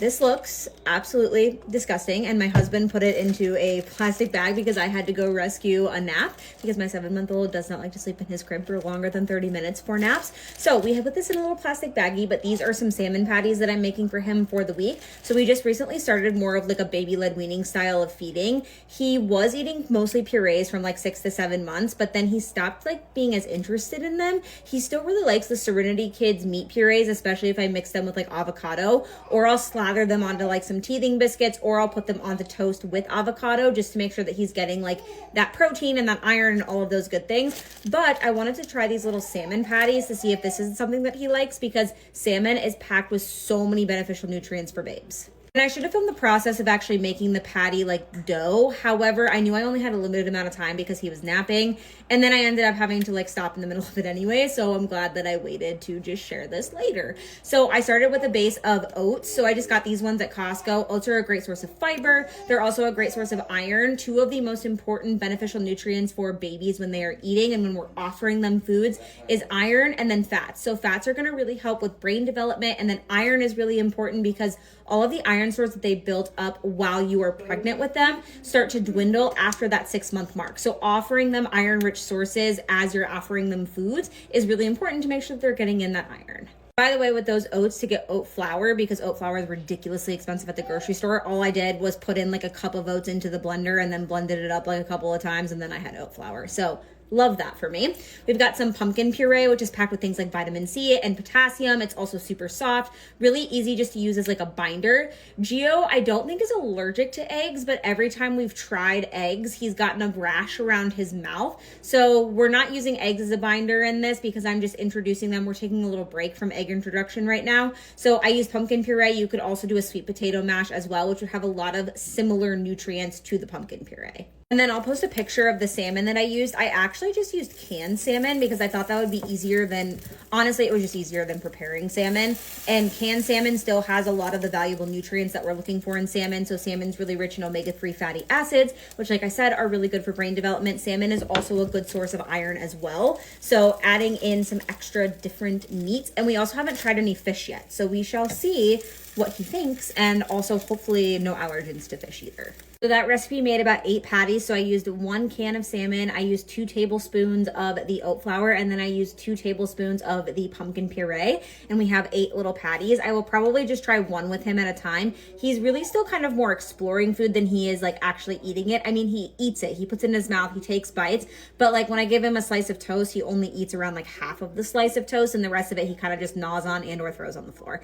This looks absolutely disgusting, and my husband put it into a plastic bag because I had to go rescue a nap because my 7-month-old does not like to sleep in his crib for longer than 30 minutes for naps. So we have put this in a little plastic baggie, but these are some salmon patties that I'm making for him for the week. So we just recently started more of like a baby-led weaning style of feeding. He was eating mostly purees from like 6 to 7 months, but then he stopped like being as interested in them. He still really likes the Serenity Kids meat purees, especially if I mix them with like avocado, or I'll slather them onto like some teething biscuits, or I'll put them onto toast with avocado just to make sure that he's getting like that protein and that iron and all of those good things. But I wanted to try these little salmon patties to see if this is something that he likes, because salmon is packed with so many beneficial nutrients for babes. And I should have filmed the process of actually making the patty like dough. However, I knew I only had a limited amount of time because he was napping. And then I ended up having to like stop in the middle of it anyway. So I'm glad that I waited to just share this later. So I started with a base of oats. So I just got these ones at Costco. Oats are a great source of fiber. They're also a great source of iron. Two of the most important beneficial nutrients for babies when they are eating and when we're offering them foods is iron and then fats. So fats are going to really help with brain development. And then iron is really important because all of the iron stores that they built up while you are pregnant with them start to dwindle after that 6-month mark. So offering them iron-rich sources as you're offering them foods is really important to make sure that they're getting in that iron. By the way, with those oats, to get oat flour, because oat flour is ridiculously expensive at the grocery store, all I did was put in like a cup of oats into the blender and then blended it up like a couple of times, and then I had oat flour. So love that for me. We've got some pumpkin puree, which is packed with things like vitamin C and potassium. It's also super soft, really easy just to use as like a binder. Gio, I don't think is allergic to eggs, but every time we've tried eggs, he's gotten a rash around his mouth. So we're not using eggs as a binder in this because I'm just introducing them. We're taking a little break from egg introduction right now. So I use pumpkin puree. You could also do a sweet potato mash as well, which would have a lot of similar nutrients to the pumpkin puree. And then I'll post a picture of the salmon that I used. I actually just used canned salmon because I thought that would be easier than, honestly, it was just easier than preparing salmon. And canned salmon still has a lot of the valuable nutrients that we're looking for in salmon. So salmon's really rich in omega-3 fatty acids, which, like I said, are really good for brain development. Salmon is also a good source of iron as well. So adding in some extra different meats. And we also haven't tried any fish yet. So we shall see what he thinks, and also hopefully no allergens to fish either. So that recipe made about 8 patties. So I used 1 can of salmon. I used 2 tablespoons of the oat flour, and then I used 2 tablespoons of the pumpkin puree. And we have 8 little patties. I will probably just try one with him at a time. He's really still kind of more exploring food than he is like actually eating it. I mean, he eats it. He puts it in his mouth. He takes bites. But like when I give him a slice of toast, he only eats around like half of the slice of toast, and the rest of it he kind of just gnaws on and or throws on the floor.